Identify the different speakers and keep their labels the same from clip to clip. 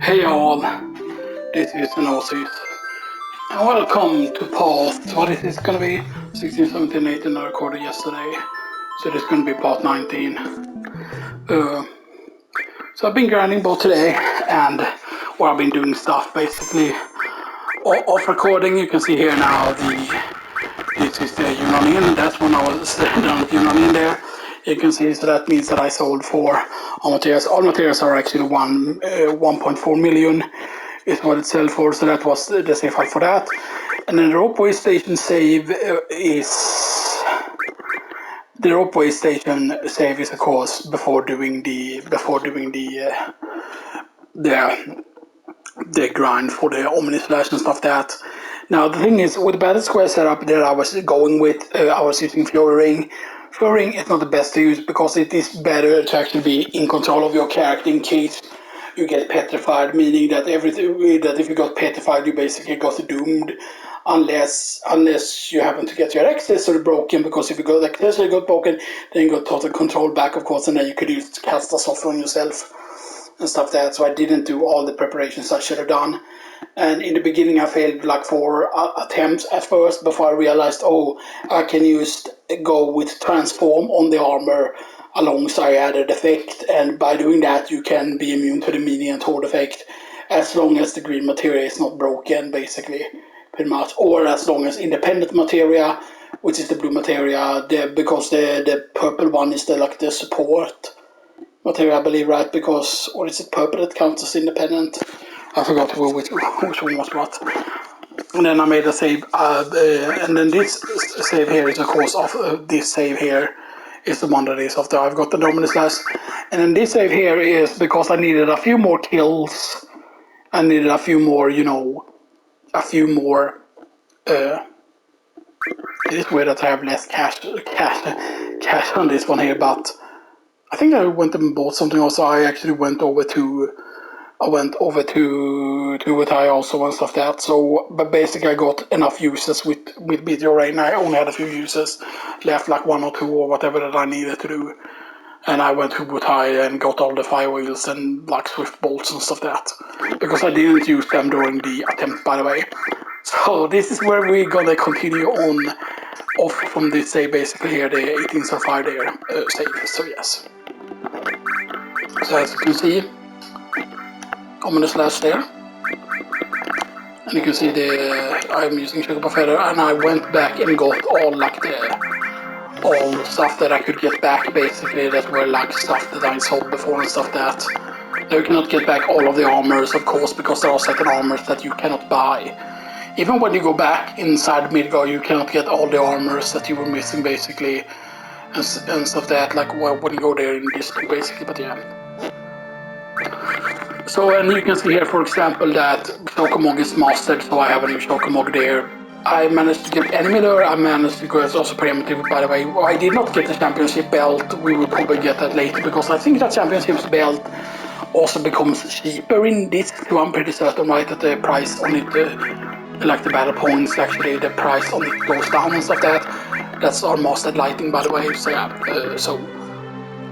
Speaker 1: Hey all, this is Xenoxis, and welcome to part, what is this gonna be? 16, 17, 18 I recorded yesterday, so this is gonna be part 19. So I've been grinding both today and I've been doing stuff basically off recording. You can see here now this is the Yunanin, that's when I was done with Yunanin there. You can see, so that means that I sold 4 all materials. All materials are actually 1.4 million is what it sells for, so that was the save file for that. And then the ropeway station save is the ropeway station save is of course before doing the grind for the Omni Slash and stuff that. Now the thing is, with the Battle Square setup that I was going with, I was using Fury Ring. Fury Ring is not the best to use because it is better to actually be in control of your character in case you get petrified, meaning that if you got petrified you basically got doomed unless you happen to get your accessory broken, because if you got accessory got broken then you got total control back of course, and then you could use cast a soft on yourself and stuff like that. So I didn't do all the preparations I should have done. And in the beginning I failed like 4 attempts at first before I realized, oh, I can go with transform on the armor alongside added effect, and by doing that you can be immune to the mini and horde effect as long as the green materia is not broken, basically, pretty much, or as long as independent materia, which is the blue materia, because the purple one is the support material, I believe, right? Because, or is it purple that counts as independent? I forgot which one was what. And then I made a save, and then this save here is of course of this save here is the one that is after I've got the Dominus Slash. And then this save here is because I needed a few more kills. I needed a few more, a few more. It is weird that I have less cash on this one here, but I think I went and bought something also. I actually went over to Wutai also and stuff like that. So, but basically I got enough uses with BTO Rain. I only had a few uses left, like 1 or 2 or whatever that I needed to do. And I went to Wutai and got all the fire wheels and like swift bolts and stuff like that, because I didn't use them during the attempt, by the way. So this is where we're gonna continue on off from this save, basically here, the 18th of fire there save. So yes. So as you can see, Ominous Slash there. And you can see I'm using Sugar Feather, and I went back and got all all stuff that I could get back, basically, that were like stuff that I sold before and stuff that. Now you cannot get back all of the armors, of course, because there are certain armors that you cannot buy. Even when you go back inside Midgard, you cannot get all the armors that you were missing, basically, and stuff that, like when you go there in this, basically, but yeah. So, and you can see here, for example, that Shokomog is mastered, so I have a new Shokomog there. I managed to get enemy there, I managed to go as also primitive, by the way. I did not get the championship belt, we will probably get that later, because I think that championship belt also becomes cheaper in this too. I'm pretty certain, right, that the price on it, like the battle points, actually the price on it goes down and stuff like that. That's our mastered lighting, by the way, so yeah, so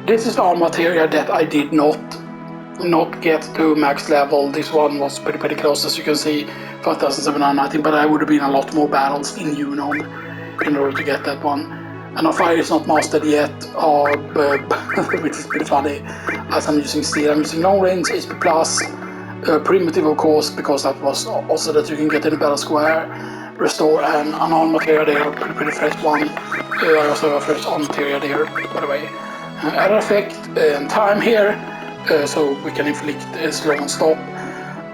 Speaker 1: this is our material that I did not get to max level. This one was pretty close, as you can see, 5719, but I would have been a lot more battles in Unon in order to get that one. And our fire is not mastered yet, which is pretty funny, as I'm using steel. I'm using long range, HP plus, primitive of course, because that was also that you can get in the battle square, restore, and unarmed material there, pretty fresh one. I also have a fresh on material there, by the way. Add effect and time here. So we can inflict slow and stop.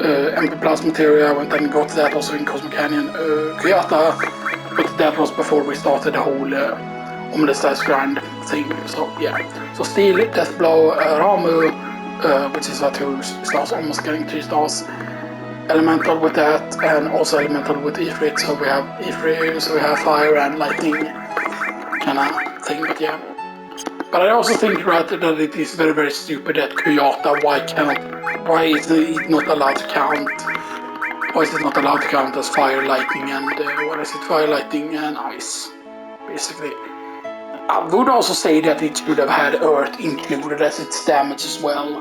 Speaker 1: MP plus material, I went and got that also in Cosmic Canyon. Kyoto, but that was before we started the whole Ominous Slash grind thing. So yeah. So Steel, Death Blow, Ramu, which is our 2 stars, almost getting 3 stars. Elemental with that, and also Elemental with Ifrit. So we have Ifrit, so we have Fire and Lightning kind of thing, but yeah. But I also think, right, that it is very stupid that Kyoto, why is it not allowed to count? Why is it not allowed to count as fire, lightning, and what is it? Fire, lightning, and ice, basically. I would also say that it should have had earth included as its damage as well.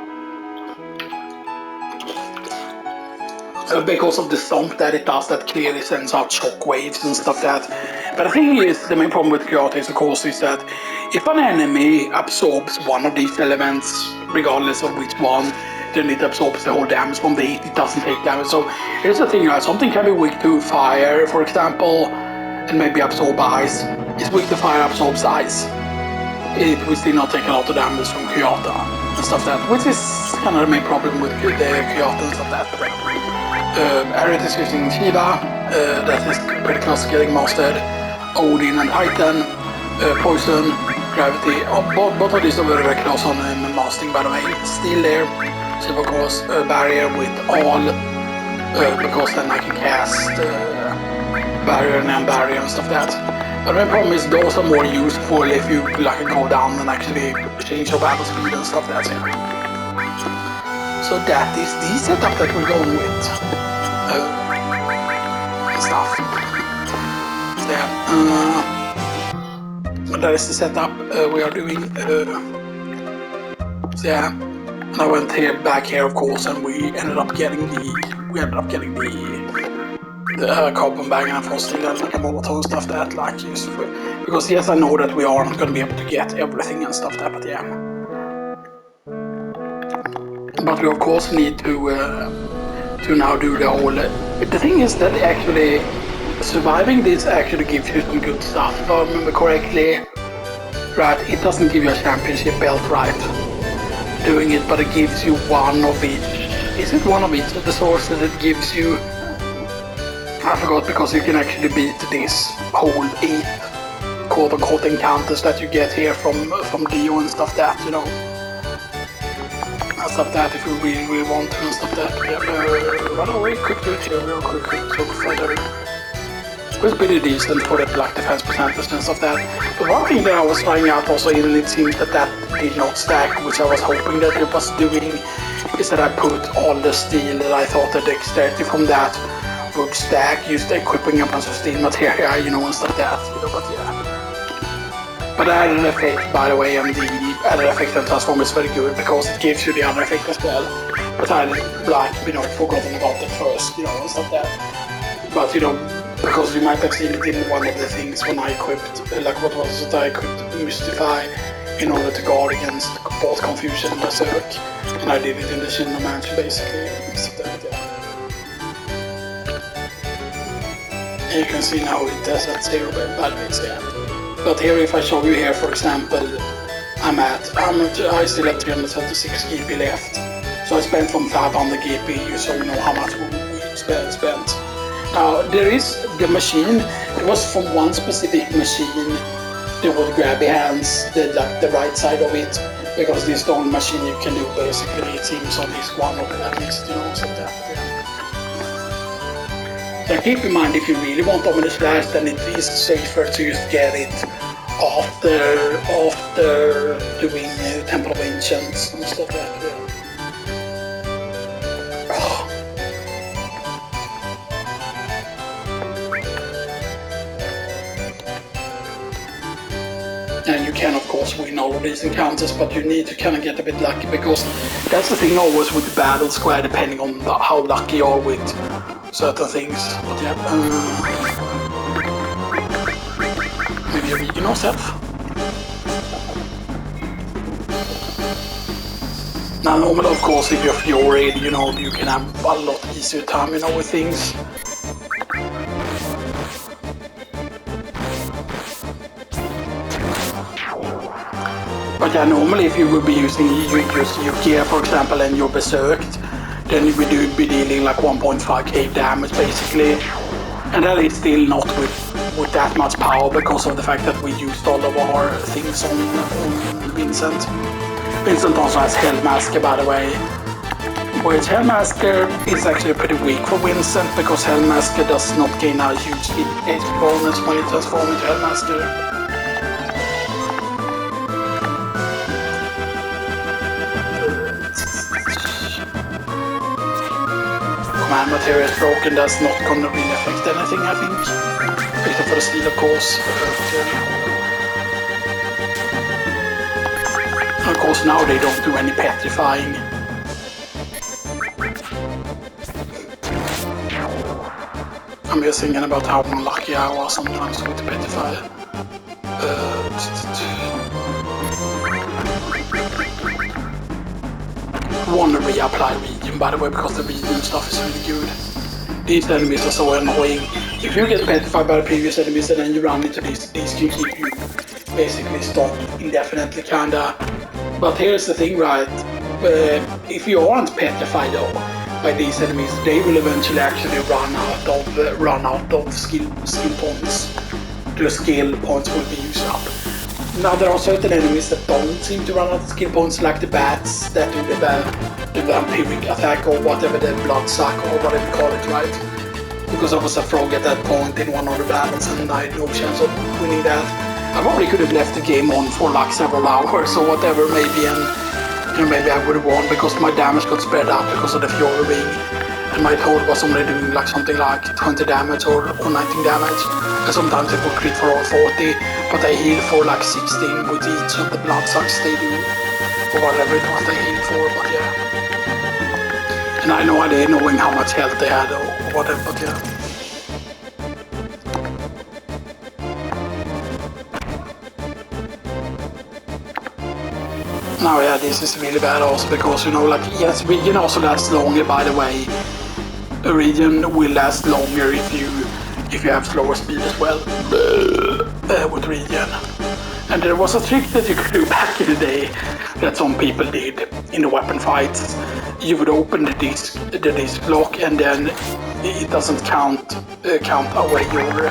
Speaker 1: because of the stomp that it does, that clearly sends out shock waves and stuff that. But I think the main problem with Kyoto of course, is that if an enemy absorbs one of these elements, regardless of which one, then it absorbs the whole damage from the heat, it doesn't take damage. So here's the thing, something can be weak to fire, for example, and maybe absorb ice. It's weak to fire, absorbs ice. It will still not take a lot of damage from Kyoto and stuff that, which is kind of the main problem with the Kyoto and stuff that. Aerith is using Shiva, that is pretty close to getting mastered. Odin and Titan, Poison, Gravity, both of these are very close on mastering by the way. Still there, Shiva of course, Barrier with all, because then I can cast Barrier and then Barrier and stuff that. But the problem is those are more useful if you like go down and actually change your battle speed and stuff that's it. So that is the setup that we're going with. Stuff. So that is the setup we are doing. So yeah, and I went back here of course, and we ended up getting the carbon bag and frosting and like a molotov and stuff that like useful. Because yes, I know that we aren't going to be able to get everything and stuff that, but yeah. But we of course need to now do the whole. The thing is that actually surviving this actually gives you some good stuff. If I remember correctly, right? It doesn't give you a championship belt, right? Doing it, but it gives you one of each. Is it one of each of the sources that gives you? I forgot, because you can actually beat this whole 8 quote-unquote encounters that you get here from Dio and stuff that, you know. And stuff that if you really want to and stuff that. Run away quickly here real quick so further. It was pretty decent for the black defense percentage and stuff that. But one thing that I was trying out also, even it seems that did not stack, which I was hoping that it was doing, is that I put all the steel that I thought the dexterity from that would stack, used equipping a bunch of steel material, you know, and stuff that, you know, but yeah. But the added effect, by the way, and the added effect and transform is very good because it gives you the other effect as well. But I like, you know, forgotten about the first, you know, and stuff that. But, you know, because you might have seen it in one of the things when I equipped, like what was it I equipped Mystify in order to guard against both Confusion and Berserk. And I did it in the Shinra Mansion basically, and stuff that, yeah. You can see now it does at 0 values, yeah. But here, if I show you here, for example, I still have 376 GP left. So I spent from 500 GP, so you know how much we spent. Now, there is the machine, it was from one specific machine, there was grabby hands, the right side of it, because this is the only machine you can do basically, it seems, on this one or at least, you know, so that, yeah. So keep in mind, if you really want Ominous Flash, then it is safer to just get it after doing Temple of Ancients and stuff like that. Oh. And you can of course win all of these encounters, but you need to kind of get a bit lucky, because that's the thing always with the battle square, depending on how lucky you are with certain things. But yeah, maybe you vegan yourself. Now normally of course if you're Fury, you know, you can have a lot easier time, you know, with things. But yeah, normally if you would be using your gear, for example, and you're berserked, then you would be dealing like 1.5k damage basically. And that is still not with that much power, because of the fact that we used all of our things on Vincent. Vincent also has Hellmasker, by the way. Which Hellmasker is actually pretty weak for Vincent, because Hellmasker does not gain a huge HP bonus when it transforms into Hellmasker. Command material is broken, that's not gonna really affect anything, I think. Except for the steel, of course. Of course, now they don't do any petrifying. I'm just thinking about how unlucky I was sometimes with the Petrify. Want to reapply region, by the way, because the region stuff is really good. These enemies are so annoying. If you get petrified by the previous enemies and then you run into these can keep you basically stuck indefinitely, kinda. But here's the thing, right? If you aren't petrified though by these enemies, they will eventually actually run out of skill points. The skill points will be used up. Now there are certain enemies that don't seem to run out of skill points, like the bats that do the vampiric attack or whatever, the blood suck or whatever you call it, right? Because I was a frog at that point in one of the battles and I had no chance of winning that. I probably could have left the game on for like several hours or whatever maybe, and maybe I would have won because my damage got spread out because of the Fiora ring. And my total was only doing like something like 20 damage or 19 damage. And sometimes it would crit for all 40, but I healed for like 16 with each of the blood sucks they do. Or whatever it was they healed for, but yeah. And I had no idea knowing how much health they had or whatever, but yeah. Now yeah, this is really bad also because, like, yes, region also lasts longer, by the way. A region will last longer if you have slower speed as well with region. And there was a trick that you could do back in the day that some people did in the weapon fights. You would open the disc block and then it doesn't count away your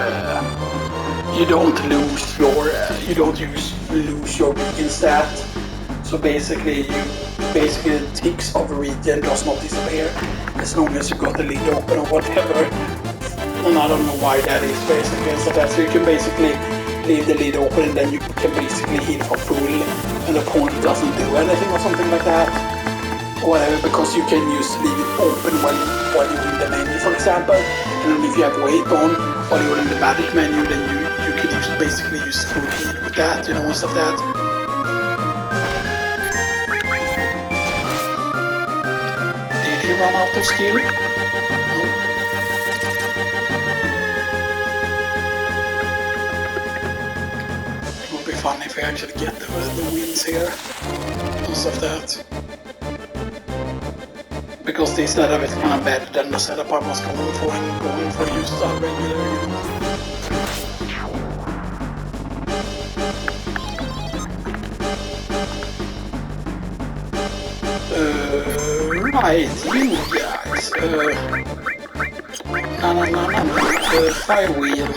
Speaker 1: you don't lose your region stat. So basically the ticks of a region does not disappear as long as you got the lid open or whatever. And I don't know why that is basically. So that's you can basically leave the lid open and then you can basically heal for full and the opponent doesn't do anything or something like that. Or whatever, because you can just leave it open while you're in the menu, for example. And then if you have weight on while you're in the magic menu, then you can basically use full heal with that, and stuff like that. Run out of skill. No. It would be fun if I actually get the wins here. And stuff that. Because this setup is kind of better than the setup I was going for and going for use that regular, Right, you guys, fire wheel.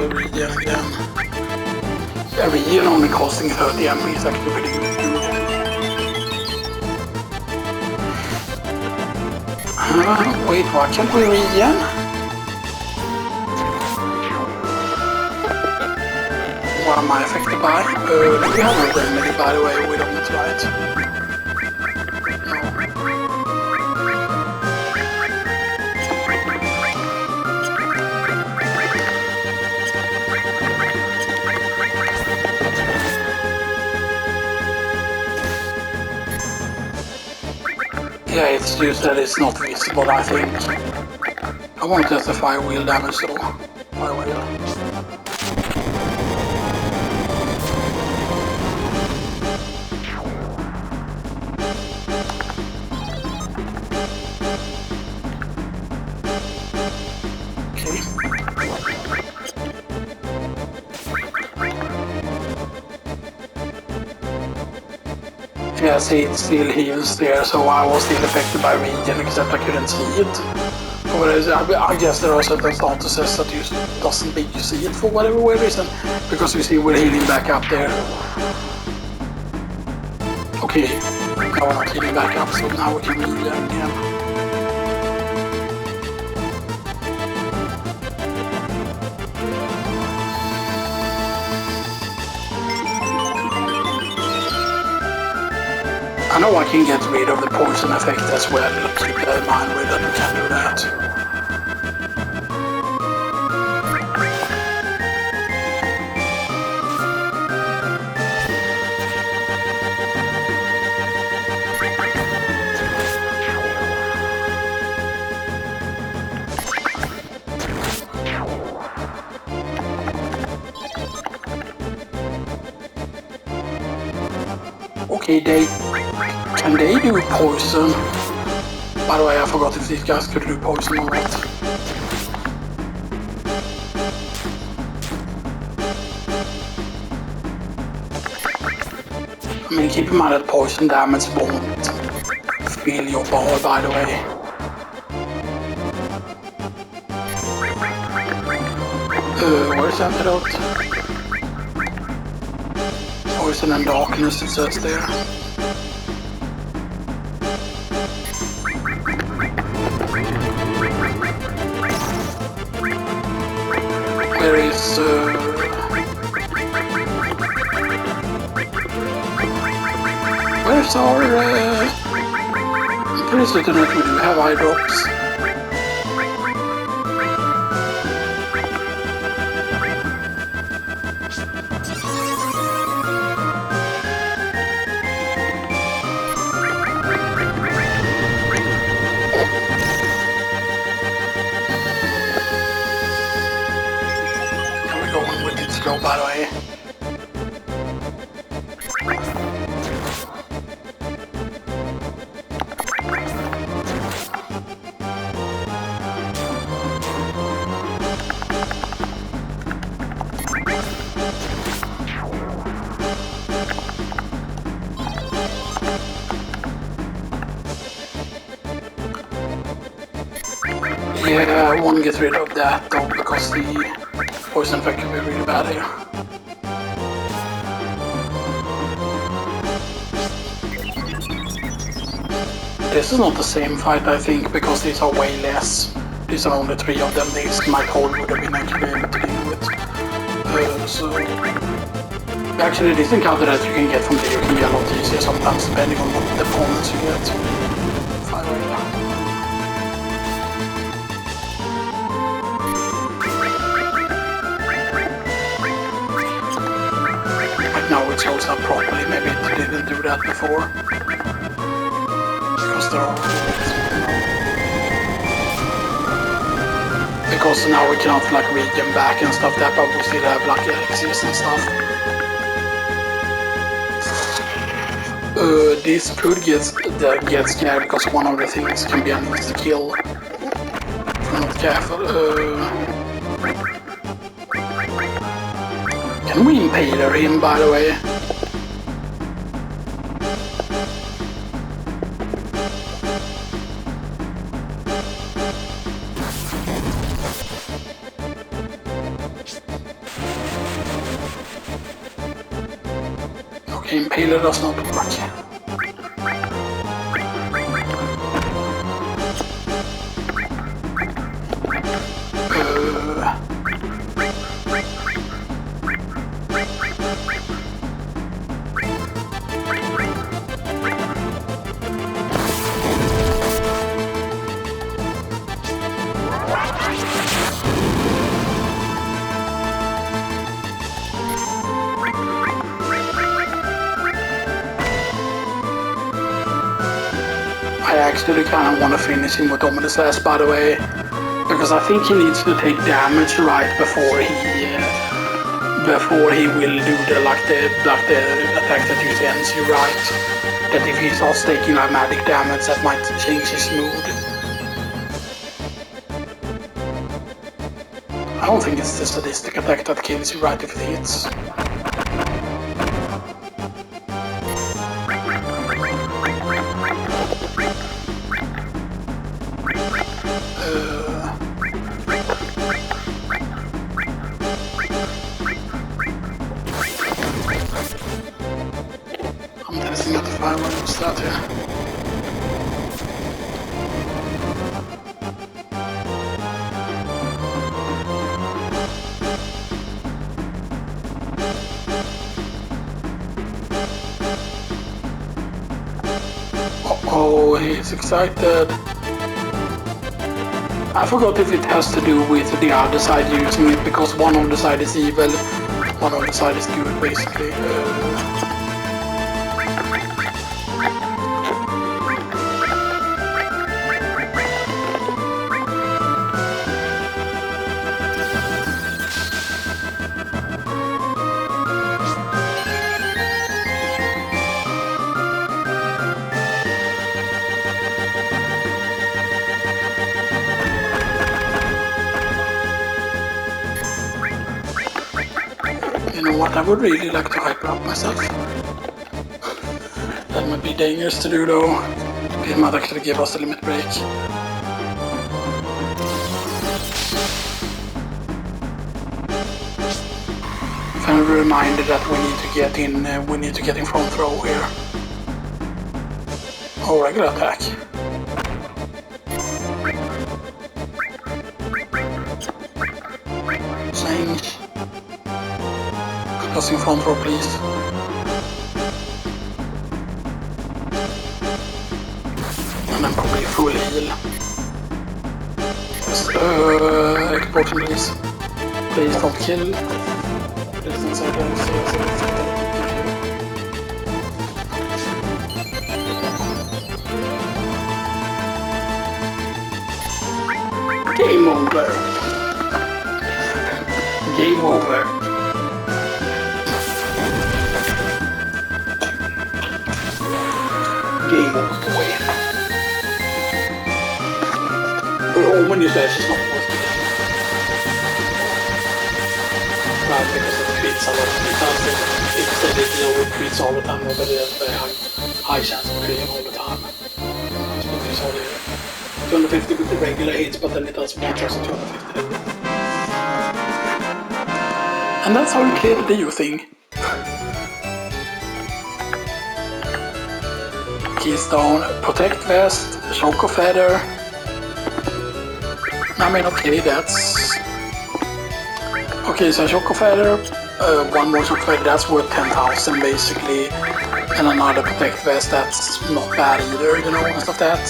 Speaker 1: Regen again. Yeah, regen only costing 30 MP is actually pretty good. Wait, what can we regen? What am I affected by? Do we have a remedy, by the way? We don't, right? Yeah, it's just that it's not visible, I think. I want to test the fire wheel damage though. Fire wheel. Yeah, see, it still heals there, so I was still affected by regen, except I couldn't see it. I guess there are certain statuses that just doesn't make you see it for whatever weird reason, because you see we're healing back up there. Okay, now we're not healing back up, so now we can regen again. I know I can get rid of the poison effect as well, keep that in mind with that we can do that. Okay, can they do poison? By the way, I forgot if these guys could do poison or not. I mean, keep in mind that poison damage won't fill your ball, by the way. Where's Antidote? Poison and darkness, it says there. Where is... Where's our... I'm pretty certain that we do have eye drops. By the way. Yeah, I want to get rid of that though, because the poison effect can be really bad here. This is not the same fight, I think, because these are way less. These are only 3 of them. These my hold would have been actually able to deal with. So actually, this encounter that you can get from here can be a lot easier sometimes, depending on what the opponents you get. Now it shows up properly, maybe it didn't do that before. Because now we cannot like read them back and stuff that, but we still have like elixirs and stuff. This could get scared because one of the things can be an easy kill. If we're not careful. Can we impale him, by the way? Okay, impaler does not work. I actually kind of want to finish him with Ominous Ass, by the way, because I think he needs to take damage right before he will do the attack that usually ends you right. That if he starts taking automatic damage, that might change his mood. I don't think it's the sadistic attack that kills you right if it hits. I'm testing out the firework and stuff here. Oh, he's excited. I forgot if it has to do with the other side using it, because one on the side is evil, one on the side is good, basically. But I would really like to hyper up myself. That might be dangerous to do though. It might actually give us a limit break. I'm reminded that we need to get in front row here. Oh, regular attack. Change. Just in front row, please. And then probably full heal. Explosion, please. Please don't kill. Distance I can see. Game over. Game over. Game over. Oh, when you say she's not worth it. Right, because it crits a lot. It's a little it crits all the time, but it has a very high chance of critting all the time. So you saw the 250 with the regular hits, but then it does 1250. And that's how you clear the Dio thing. Keystone, Protect Vest, Choco Feather. I mean, okay, that's... Okay, so Choco Feather, one more Choco Feather, that's worth 10,000 basically. And another Protect Vest, that's not bad either, you know, and stuff like that.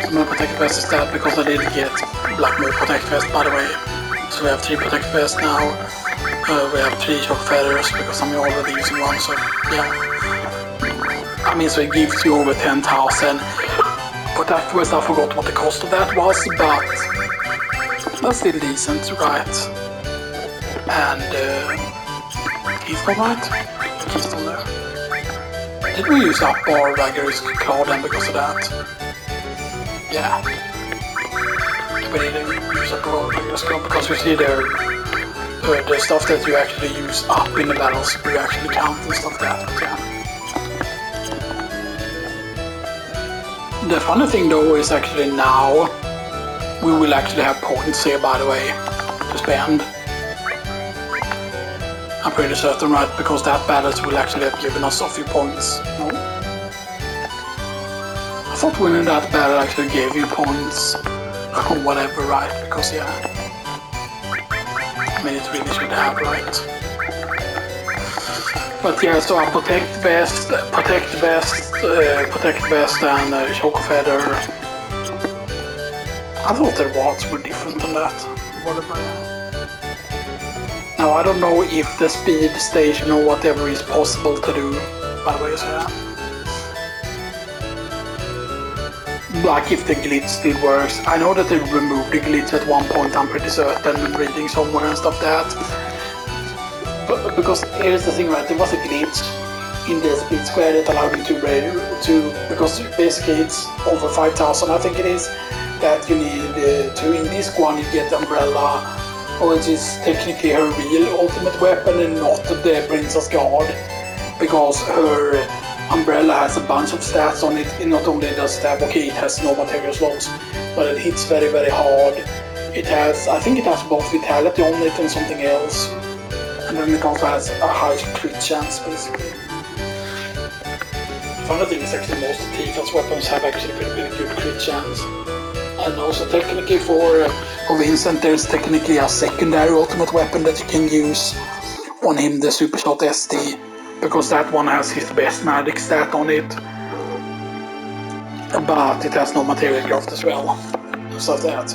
Speaker 1: So my Protect Vest is that because I did get Blackmore Protect Vest, by the way. So we have 3 Protect Vests now. We have 3 Choco Feathers because I'm already using one, so yeah. I mean, so it gives you over 10,000. Protect Vest, I forgot what the cost of that was, but that's still decent, right? And Keystone, right? Keystone there. Did we use up our Vagary's Claw then because of that? Yeah. We didn't use up our Vagary's Claw because we see the stuff that you actually use up in the battles, you actually count and stuff like that, but yeah. The funny thing though is actually now we will actually have points here, by the way, to spend. I'm pretty certain, right, because that battles will actually have given us a few points. No? I thought winning that battle actually gave you points or whatever, right, because yeah. I mean, it really should have, right? But yeah, so I Protect Vest and Choco Feather. I thought the rewards were different than that. Whatever. Now I don't know if the speed station or whatever is possible to do, by the way, so yeah. Like if the glitch still works. I know that they removed the glitch at one point, I'm pretty certain, reading somewhere and stuff like that. But because here's the thing, right, there was a glitch in the speed square that allowed you to because basically it's over 5,000 I think it is, that you need to, in this one you get the umbrella, which is technically her real ultimate weapon and not the Princess Guard, because her umbrella has a bunch of stats on it. It not only does that, okay, it has no material slots, but it hits very, very hard. It has, I think it has both vitality on it and something else. And then it also has a high crit chance, basically. The funny thing is actually most of Tifa's weapons have actually pretty good crit chance. And also technically for Vincent, there's technically a secondary ultimate weapon that you can use on him, the Super Shot SD, because that one has his best magic stat on it. But it has no material craft as well, so that.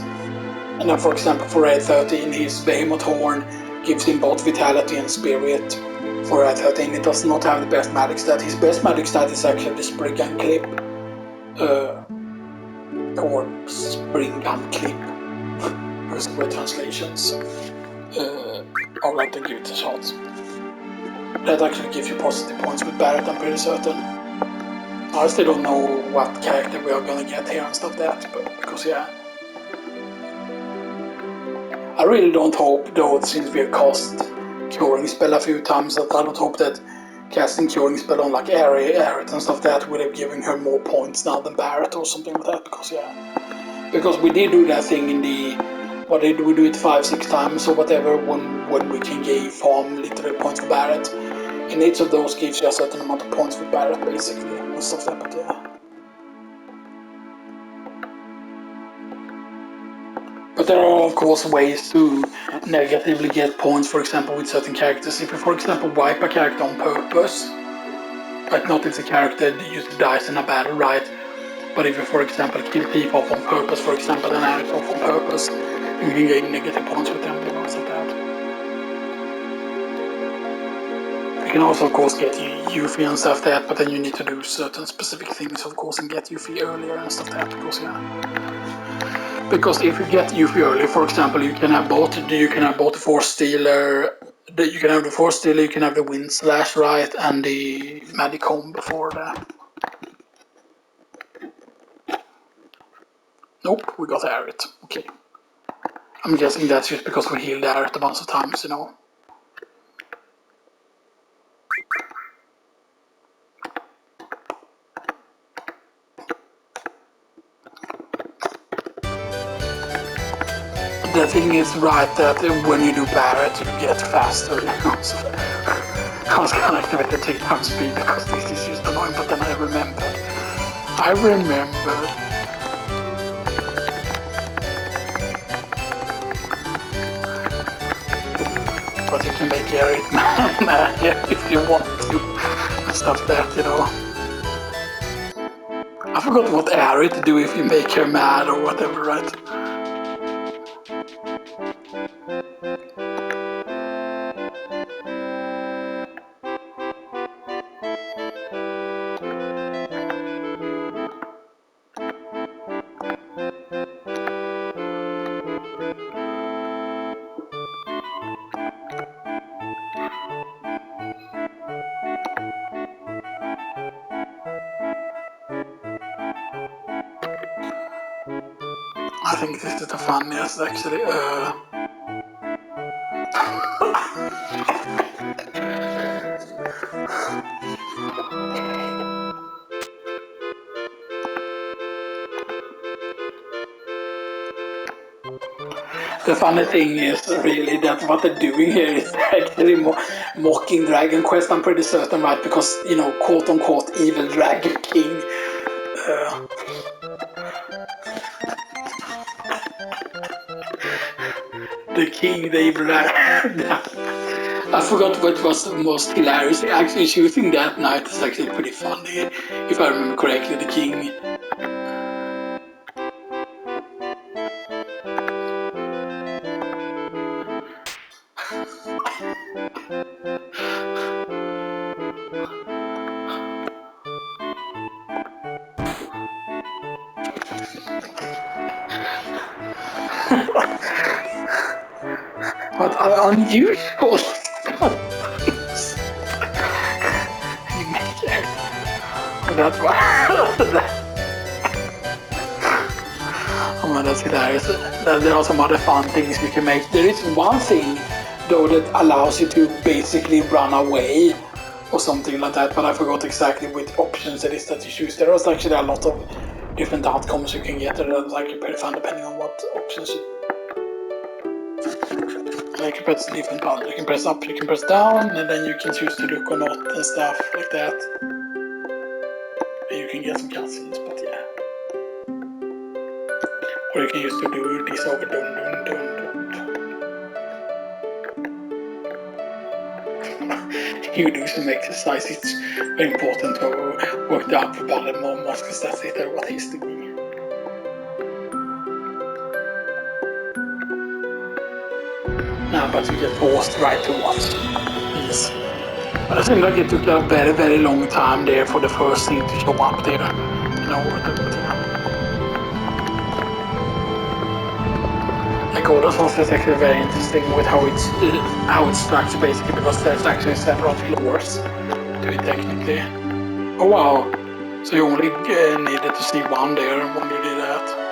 Speaker 1: And then for example for Raid 13, his Behemoth Horn gives him both vitality and spirit. For Raid 13 it does not have the best magic stat. His best magic stat is actually the Spring Gun Clip. Or Spring Gun Clip. First word translations. Of like the Guta shots. That actually gives you positive points with Barret, I'm pretty certain. I still don't know what character we are gonna get here and stuff like that, but because yeah. I really don't hope though, since we have cost curing spell a few times. That I would hope that casting curing spell on like Aerith and stuff that would have given her more points now than Barret or something like that. Because we did do that thing in the what did we do it 5-6 times or whatever when we can give farm literally points for Barret. And each of those gives you a certain amount of points for Barret basically and stuff like that. But yeah. But there are of course ways to negatively get points, for example with certain characters. If you for example wipe a character on purpose, like not if the character uses dice in a battle, right? But if you for example kill people off on purpose, for example an Aerith off on purpose, you can gain negative points with them, like that. You can also of course get Yuffie and stuff like that, but then you need to do certain specific things of course and get Yuffie earlier and stuff like that, because Because if you get Yuffie early, for example, you can have both the Force Stealer, you can have the Force Stealer, you can have the Wind Slash, right, and the Magic Home before that. Nope, we got Aerith. Okay. I'm guessing that's just because we healed Aerith a bunch of times, The thing is, right, that when you do Barret, you get faster, So I was gonna activate the 3 times speed because this is just annoying, but then I remembered. But you can make Aerith mad if you want to, and stuff that, I forgot what Aerith to do if you make her mad or whatever, right? I think this is the funniest, actually. The funny thing is really that what they're doing here is actually mocking Dragon Quest, I'm pretty certain, right? Because, quote unquote, evil Dragon King. The king, the evil Dragon. I forgot what was the most hilarious. Actually, shooting that night is actually pretty funny, if I remember correctly. The king. What unusual things you make there. That's why. Oh man, that's hilarious. There are some other fun things you can make. There is one thing though that allows you to basically run away or something like that, but I forgot exactly which options it is that you choose. There is actually a lot of different outcomes you can get, and that's actually pretty fun depending on what options you. You can press different buttons. You can press up, you can press down, and then you can choose to look or not and stuff like that. And you can get some cutscenes, but yeah. Or you can use to do this over dun. You do some exercise. It's very important to work the upper bottom more because that's it, what he's doing. No, but you get forced right to watch these. But it seemed like it took a very, very long time there for the first thing to show up there. Like all those ones is actually very interesting with how it's structured basically, because there's actually several floors to it technically. Oh wow! So you only needed to see one there when you did that.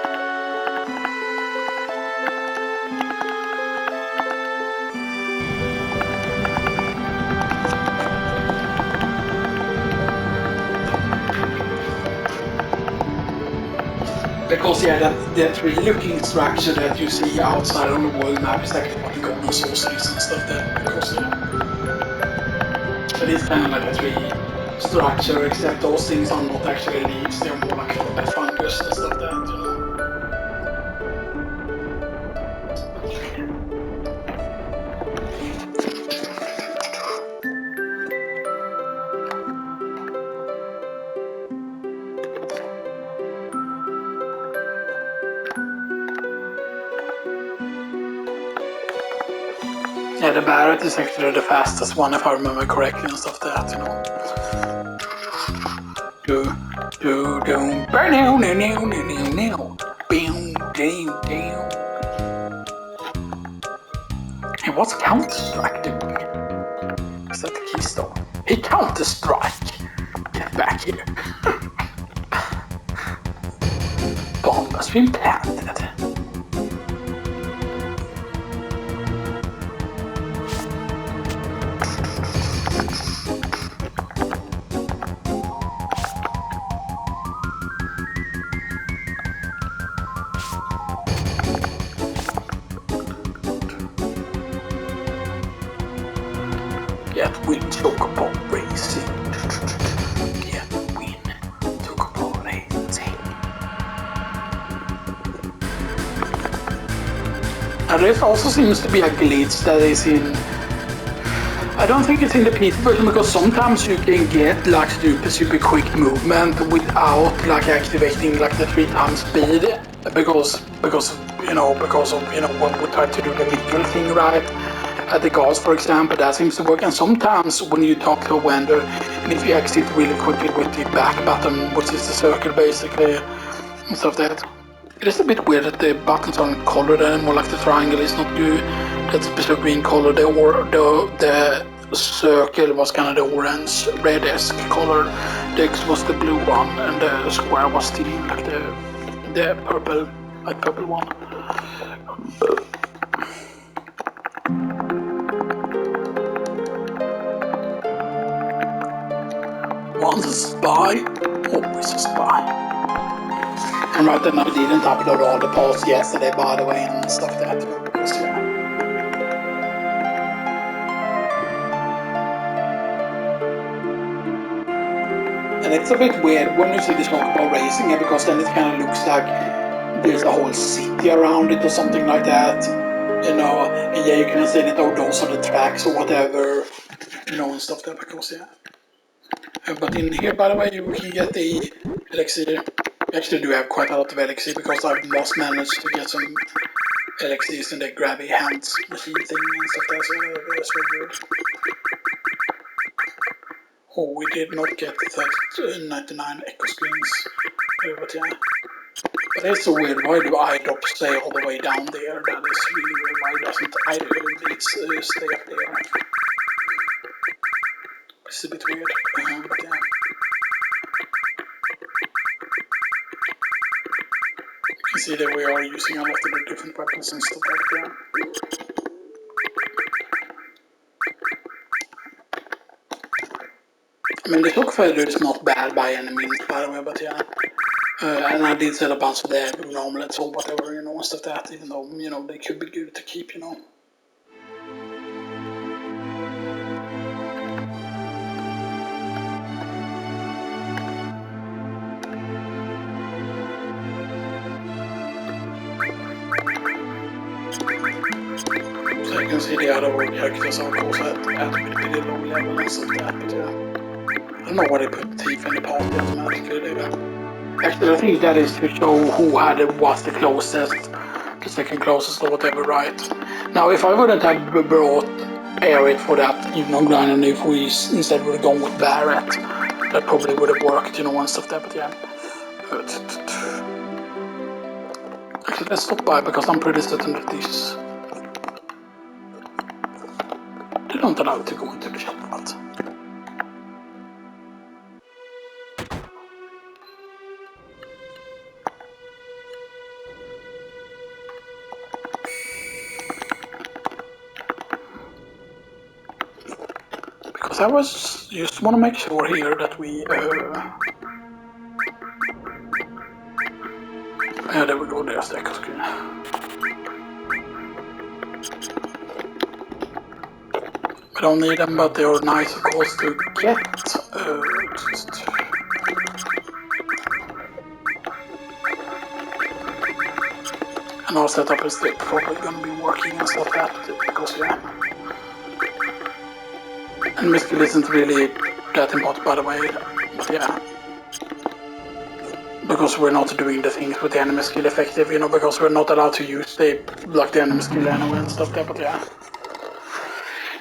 Speaker 1: Because yeah, that tree-looking structure that you see outside on the world map is actually what the golden saucer is and stuff there. Because it is kind of like a tree structure, except those things are not actually leaves; they're more like a fungus and stuff that, you know. Yeah, the Barrett is actually the fastest one, if I remember correctly, and stuff like that, you know. Hey, what's Counter-Strike doing? Is that the keystone? Hey, Counter-Strike! Get back here. Bomb has been planted. Get win Chocobo Racing. Get win Chocobo Racing. Now there also seems to be a glitch that is in... I don't think it's in the PC version, because sometimes you can get like super quick movement without like activating like the 3 times speed, because of when we try to do the legal thing, right? At the guards, for example, that seems to work. And sometimes when you talk to a vendor, and if you exit really quickly with the back button, which is the circle basically, and stuff like that. It is a bit weird that the buttons aren't colored anymore, like the triangle is not blue, that's specific green color, the circle was kind of the orange, red-esque color, the X was the blue one, and the square was the like the purple, like purple one. Once a spy, always a spy. And right then I didn't upload all the posts yesterday, by the way, and stuff like that, because yeah. And it's a bit weird when you see this Chocobo Racing, because then it kind of looks like there's a whole city around it or something like that, you know. And yeah, you can say that, oh, those are the tracks or whatever, you know, and stuff like that, because yeah. But in here, by the way, you can get the elixir. I actually do have quite a lot of elixir, because I've just managed to get some elixirs in the grabby hands machine thing and stuff like that, so that's very good. Oh, we did not get that 99 echo screens, but yeah. But it's so weird, why do iDrop stay all the way down there? That is really weird, why doesn't iDrop stay up there? It's a bit weird, but yeah. You can see that we are using a lot of the different weapons and stuff like that. I mean, the shock failure is not bad by any means, by the way, but yeah. And I did set a bunch of the omelets or whatever, you know, and stuff like that, even though, you know, they could be good to keep, you know. So you can see the other characters are of course at a pretty low level and stuff like that, but yeah. I don't know why they put teeth in the party automatically, they do. Actually, I think that is to show who was the closest, the second closest or whatever, right? Now, if I wouldn't have brought Aerith for that, you know, grind, and if we instead would have gone with Barrett, that probably would have worked, you know, and stuff like that, but yeah. Actually, let's stop by, because I'm pretty certain that this... They don't allow you to go into the shop, but... Because I just want to make sure here that we... Yeah, there we go, there's the echo screen. We don't need them, but they are nice of course to get. And our setup is probably going to be working and stuff like that, because yeah. And skill isn't really that important, by the way, but yeah. Because we're not doing the things with the enemy skill effective, you know, because we're not allowed to use the enemy skill anyway and stuff there, but yeah.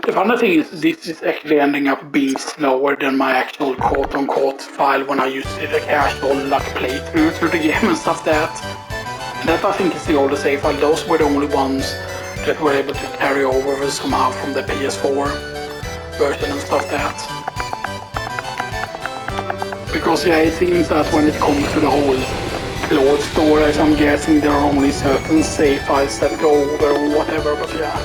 Speaker 1: The funny thing is, this is actually ending up being slower than my actual quote-unquote file when I used it a casual playthrough through the game and stuff that. And that I think is the older save file. Those were the only ones that were able to carry over somehow from the PS4 version and stuff that. Because yeah, it seems that when it comes to the whole load storage, I'm guessing there are only certain save files that go over or whatever, but yeah.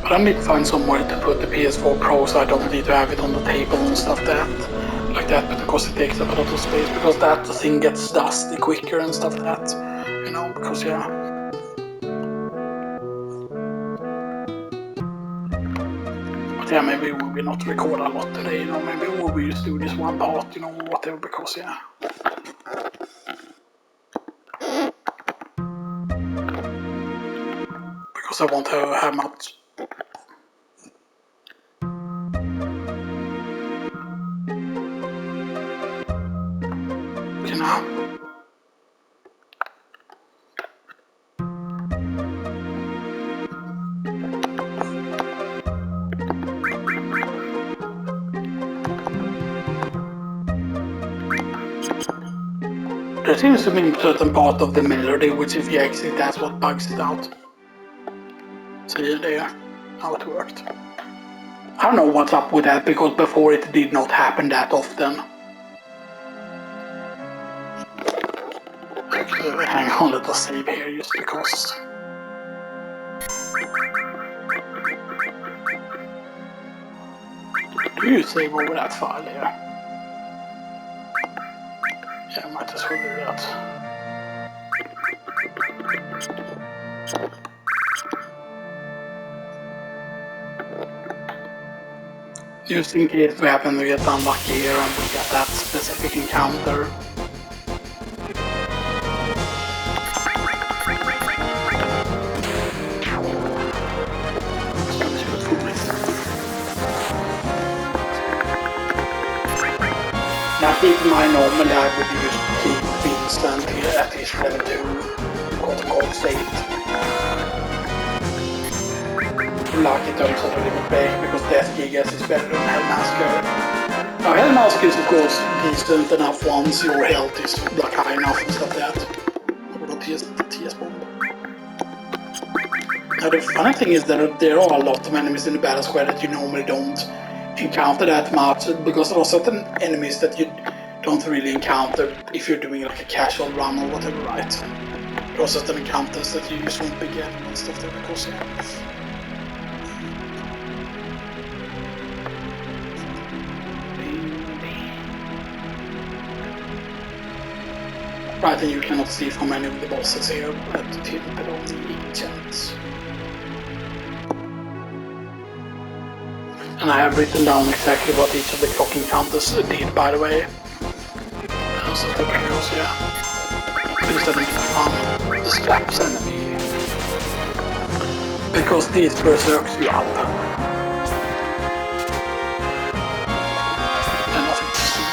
Speaker 1: But I need to find somewhere to put the PS4 Pro so I don't need to have it on the table and stuff like that, but because it takes up a lot of space, because that thing gets dusty quicker and stuff like that, you know, because yeah. But yeah, maybe we will not record a lot today, you know, maybe we will just do this one part, you know, whatever, because yeah. Because I want to have much. You know. There seems to be a certain part of the melody which if you exit, that's what bugs it out. See there, how it worked. I don't know what's up with that, because before it did not happen that often. Actually, hang on, let us save here just because. Do you save over that file here? Yeah, I might as well do that. Just in case we happen to get unlucky here and we get that specific encounter. Now keep in mind, normally I would use keep Vincent here at his level 2 quote-unquote state. Lucky turns out a little bit because Death Gigas is better than Hellmasker. Now Hellmasker is of course decent enough once your health is high enough and stuff like that. Or TS bomb. Now the funny thing is that there are a lot of enemies in the battle square that you normally don't encounter that much, because there are certain enemies that you don't really encounter if you're doing like a casual run or whatever, right? There are certain encounters that you just won't be getting and stuff there, because yeah. Right, and you cannot see from any of the bosses here, but till below the agents. And I have written down exactly what each of the clock encounters did, by the way. So that goes, yeah. Please let me get fun. The straps enemy. Because these berserks you up. And nothing to see.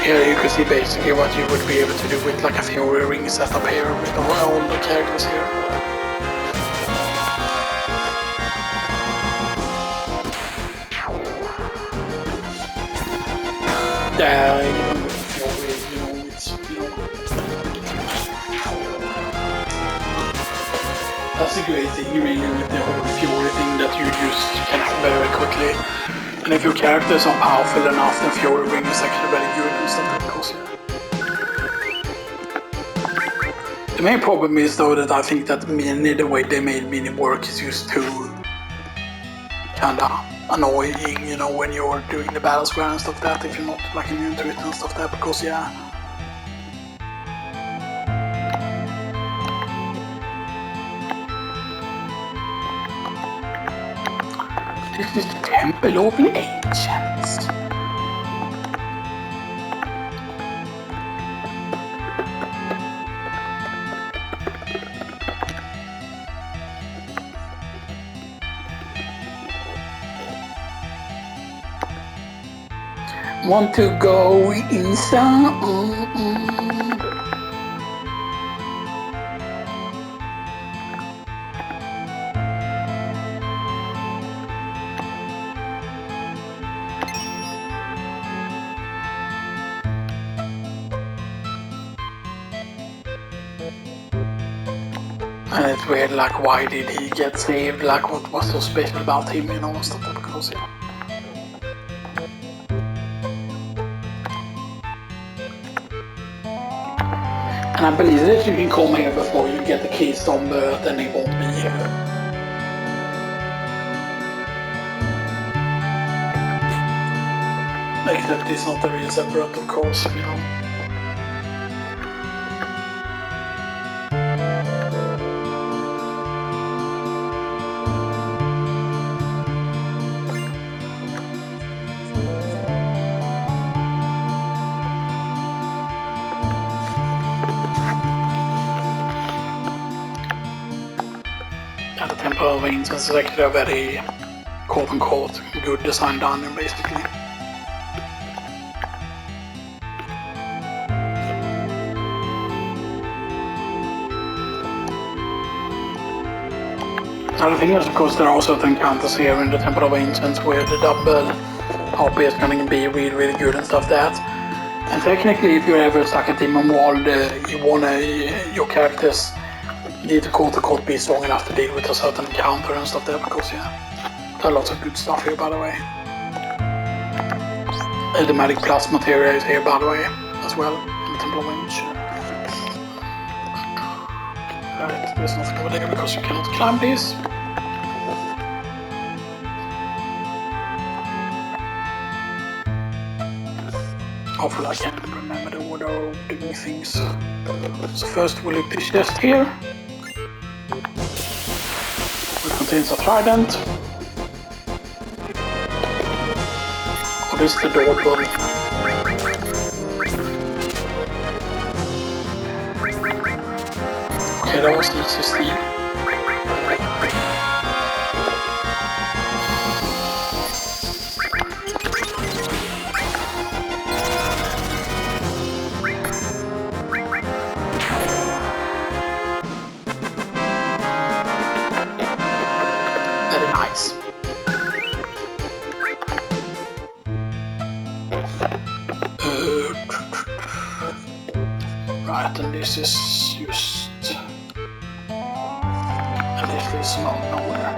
Speaker 1: Here you can see basically what you would be able to do with like a Fury ring setup here with all the characters here. Yeah, you know, it's, that's a great thing really with the whole Fury thing, that you just can have very quickly. And if your characters are powerful enough, then Fury Ring is actually very good and stuff like that. The main problem is though that I think that the way they made Mini work is just too kinda annoying, you know, when you're doing the battle square and stuff like that, if you're not like immune to it and stuff like that, because yeah. This is the Temple of the Ancients. Want to go inside? And it's weird, like, why did he get saved? Like, what was so special about him, you know, and stuff like that, because, yeah. And I believe that if you can come here before you get the keys on the, then he won't be here. Except it's not a real separate, of course, you know. And the Temple of Ancients is actually a very quote-unquote good design dungeon, basically. Another thing is, of course, there are also encounters here in the Temple of Ancients where the double HP is going to be really, really good and stuff like that. And technically, if you're ever stuck at Demon World, your characters need to quote-unquote be strong enough to deal with a certain encounter and stuff there, because yeah, there are lots of good stuff here, by the way. The Magic Plus materia is here, by the way, as well, in the Temple of Ancients. Right, there's nothing over there because you cannot climb this. Hopefully I can remember the order of doing things. So first we'll look this chest here. It contains a trident. What is the doorbell? Okay, that was easy to see. Very nice. Right, and this is just... and this is not nowhere.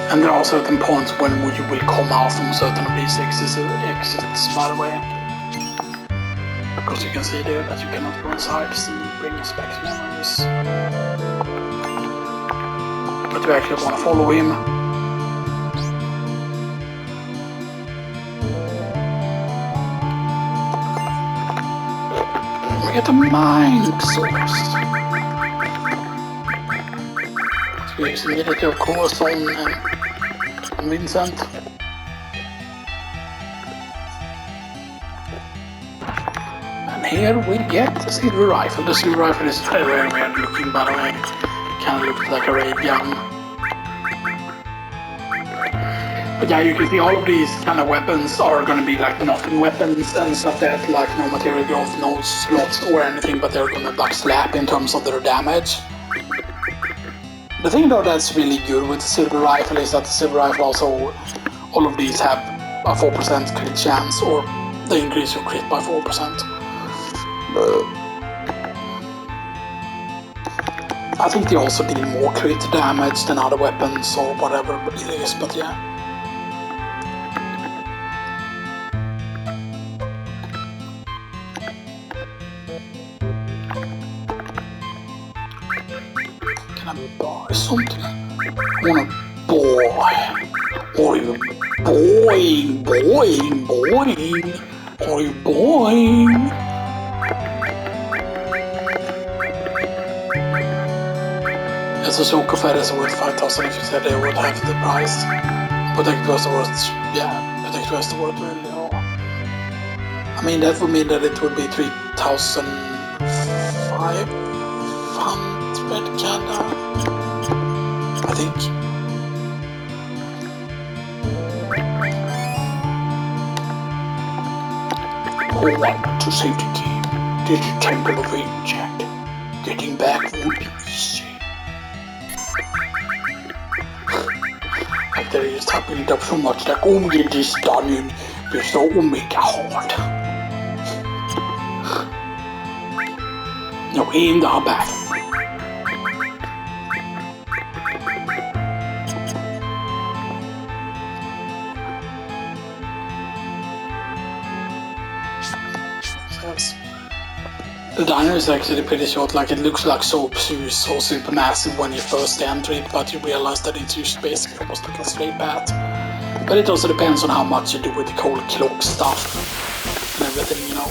Speaker 1: And there are certain points when you will come out from certain of these exits, by the way. Because you can see there that you cannot go inside, see, bring us back to memories. But you actually want to follow him. We get a mind source. So we use immediately, of course, on Vincent. And here we get the silver rifle. The silver rifle is very, very weird looking, by the way. Kind of looks like a ray gun. But yeah, you can see all of these kind of weapons are going to be like nothing weapons and stuff that like no material growth, no slots or anything, but they're going to like slap in terms of their damage. The thing though that's really good with the silver rifle is that the silver rifle also, all of these have a 4% crit chance, or they increase your crit by 4%. I think they also deal more crit damage than other weapons or whatever it is, but yeah. Can I buy something? I wanna buy. Are you buying? Are you buying? It's a joke of it is worth 5,000 if you said they would have the price. But it was worth, yeah, but it was worth really low. I mean, that would mean that it would be 3,500 kinda, I think. Oh, I want to save the game. Did you Temple of Ancient? Getting back won't be easy. Like they're just hyping it up so much, like, oh, get this done in this Omega hard. No, in the back. The diner is actually pretty short, like it looks like so super massive when you first enter it, but you realize that it's just basically almost like a straight path. But it also depends on how much you do with the cold clock stuff and everything, you know.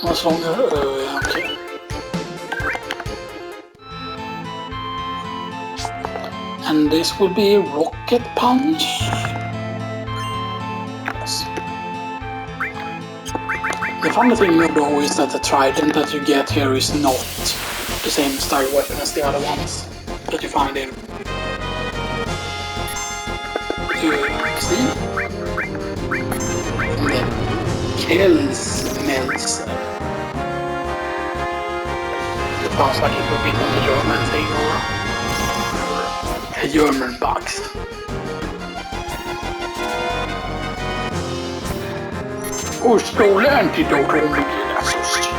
Speaker 1: Much longer? Yeah, okay. And this will be Rocket Punch. Yes. The funny thing though is that the trident that you get here is not the same style weapon as the other ones that you find in see? And then kills melts. It sounds like it would be from the German thing or a German box. Oh, stole antidote on me, that's so stupid.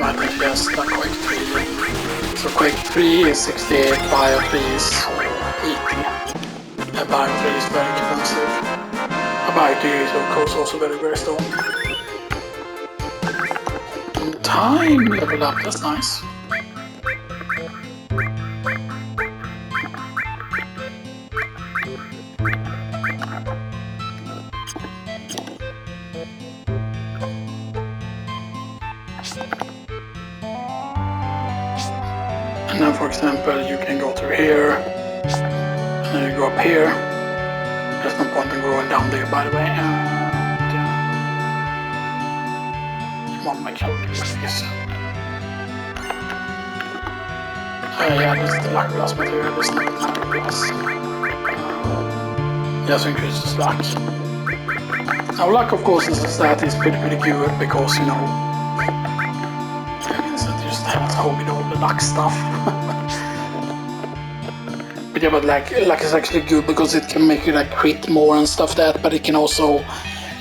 Speaker 1: Right, yes, that Quake 3. So Quake 3 is 68, Bio 3 is 80. Bio 3 is very expensive. Bio 3 is of course also very strong. Time level up, that's nice. And now, for example, you can go through here, and then you go up here. There's no point in going down there, by the way. Come on, my calculator, yes. Yeah, this is the luck glass material, this is not the luck glass. Just increases luck. Now, luck, of course, is a stat is pretty good because, you know, just have to hold all the luck stuff. But yeah, but luck is actually good because it can make you like crit more and stuff that, but it can also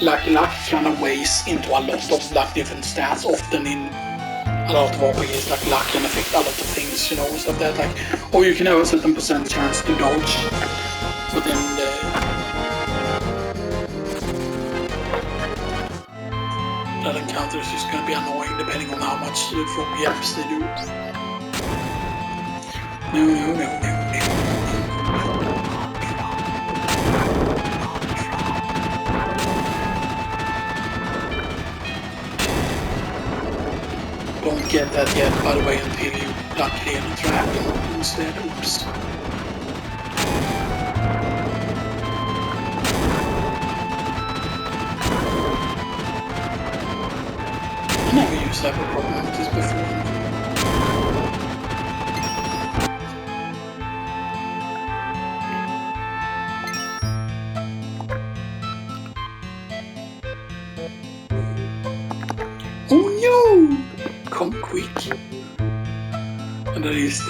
Speaker 1: luck kind of weighs into a lot of like different stats, often in a lot of RPGs, like luck can affect a lot of things, you know, stuff that like, or you can have a certain percent chance to dodge, but then that encounter is just going to be annoying depending on how much from yaps they do. No. Don't get that yet, by the way, until you luckily in a trap instead. Oops. I never used to have a problem with this before. least.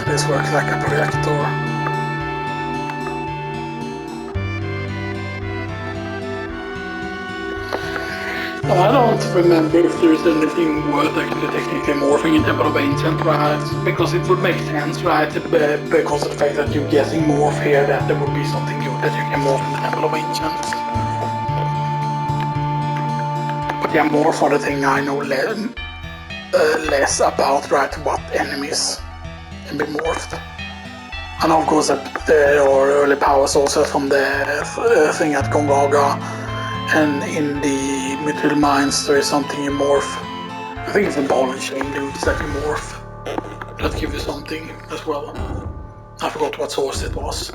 Speaker 1: This works like a projector. I don't remember if there's anything worth actually technically morphing in Temple of Ancient, right? Because it would make sense, right? Because of the fact that you're getting morph here, that there would be something good that you can morph in the Temple of Ancient. But yeah, morph for the thing I know less about, right? What enemies can be morphed. And of course that there are early power sources from the thing at Gongaga, and in the Mithril Mines there is something you morph. I think it's the ball and chain dudes that you morph. That give you something as well. I forgot what source it was.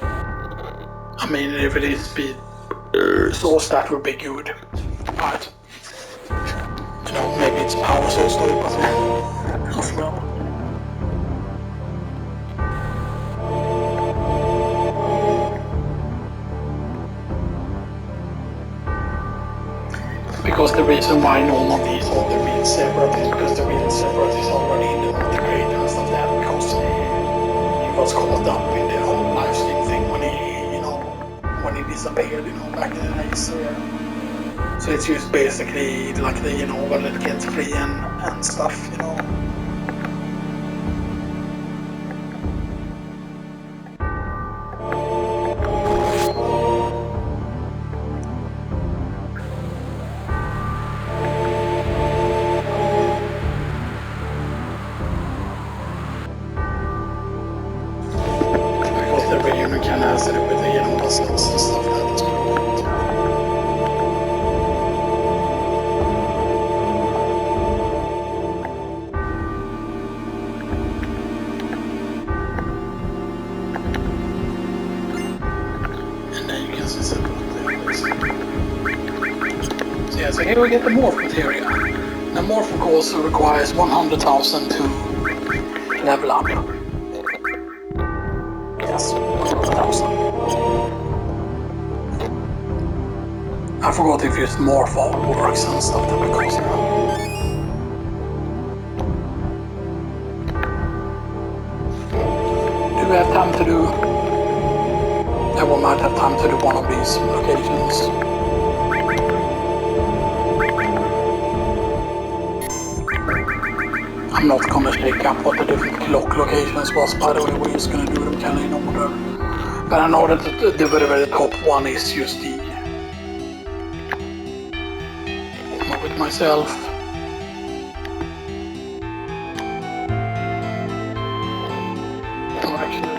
Speaker 1: I mean, if it is speed source, that would be good. But, you know, maybe it's power source though, but as well. Because the reason why none of these are the real separatists, because the real separatists are already in the multigrade and stuff like that, because he was caught up in the whole live stream thing when he, you know, when he disappeared, you know, back in the days. So it's just basically like the, you know, when it gets free and stuff, you know. So here we get the morph material. The morph of course requires 100,000 to level up. Yes, 100,000. I forgot if it's morph all works and stuff that because do we have time to do? Yeah, we might have time to do one of these locations. I'm not gonna shake up what the different clock locations was, by the way, we're just gonna do them kind of in order. But I know that the very top one is just the... Come up with myself. Oh, actually...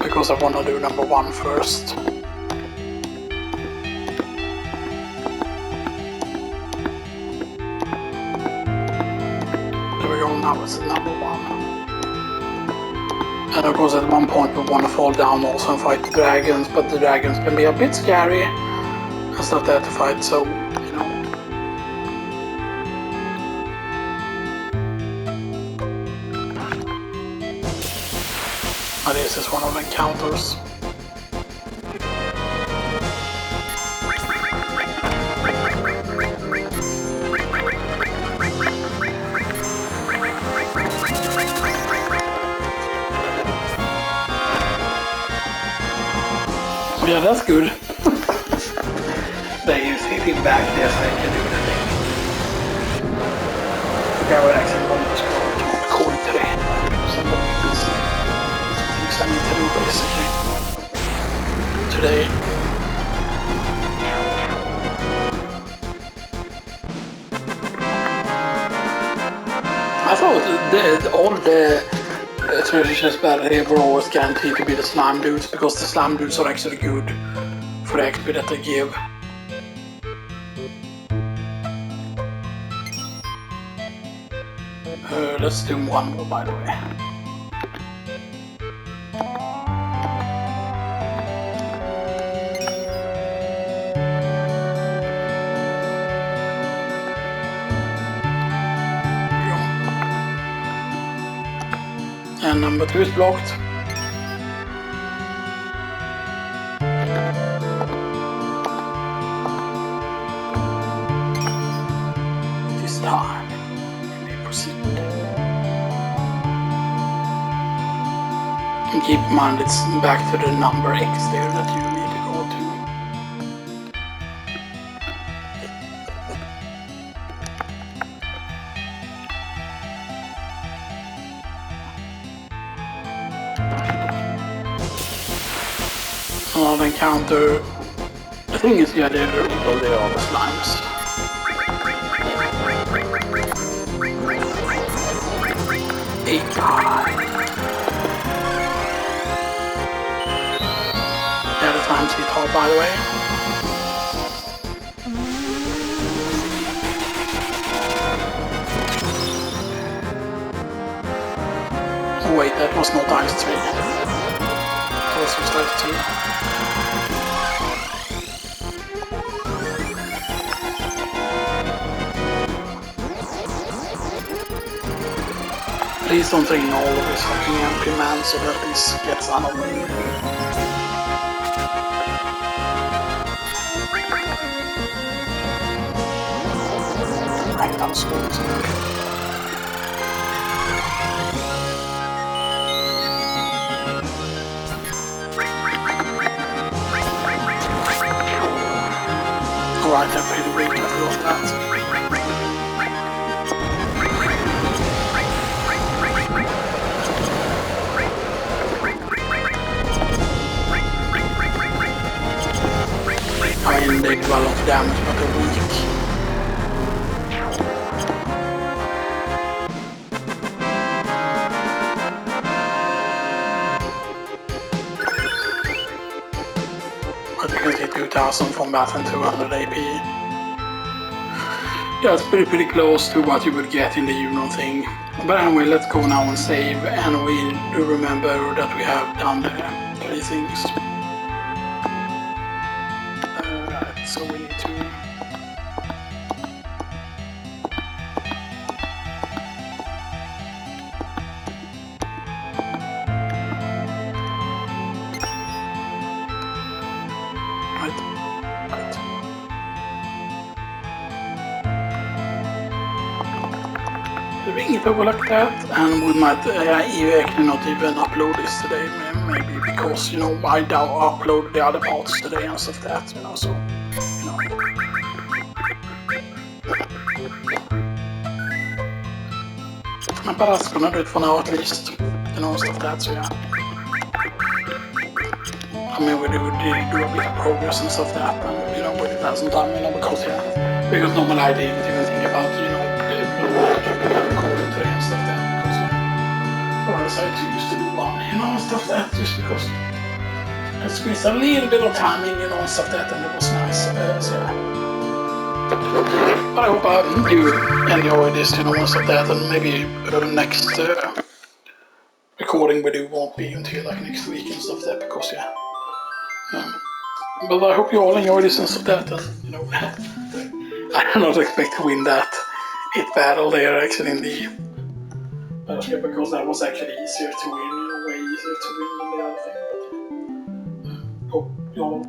Speaker 1: Because I want to do number 1 first. There we go, now it's number 1. And of course at one point we want to fall down also and fight the dragons, but the dragons can be a bit scary and stuff there to fight, so, you know. This is one of the encounters. Yeah, that's good. They use hitting back there so they can do the thing. Okay, I would actually want to call it today. I need to do basically today. I thought all the treasure chests battle here were always guaranteed to be the slime dudes, because the slime dudes are actually good for the XP that they give. Let's do one more, by the way. and number 2 is blocked. This time, we proceed. And keep in mind it's back to the number X there that you need to go to. Another encounter. The thing is, yeah, there are the slimes. Yeah, the times hit hard, by the way. Oh wait, that was not Ice 3. That was just Ice 2. Please don't drain all of this fucking MP, man, so that this gets annoying. Right, I'm screwed. Alright, they're pretty weak, I forgot that. I mean, they do a lot of damage, but they're weak. But you can see 2000 from that and 200 AP. Yeah, it's pretty close to what you would get in the Uno thing. But anyway, let's go now and save, and we do remember that we have done the 3 things. So we need to... Right. Doing it over like that, and we might actually not even upload this today, maybe because, you know, I uploaded the other parts today and stuff like that, you know, so, you know. But that's gonna do it for now at least, you know, stuff like that, so yeah. I mean, we did do a bit of progress and stuff like that, and, you know, we did have some time, you know, because, yeah, because normally I didn't even think about, you know, recording today and stuff like that, because, I decided to use the one, you know, and stuff like that, just because I squeezed a little bit of timing, you know, and stuff like that, and it was nice, so yeah. But I hope you enjoy this, you know, and stuff like that, and maybe next recording we do won't be until like next week and stuff like that, because, yeah. But I hope you all enjoy this and stuff like that, and, you know, I do not expect to win that 8 battle there actually in the battleship, because that was actually easier to win, you know, way easier to win than the other thing, but hope you all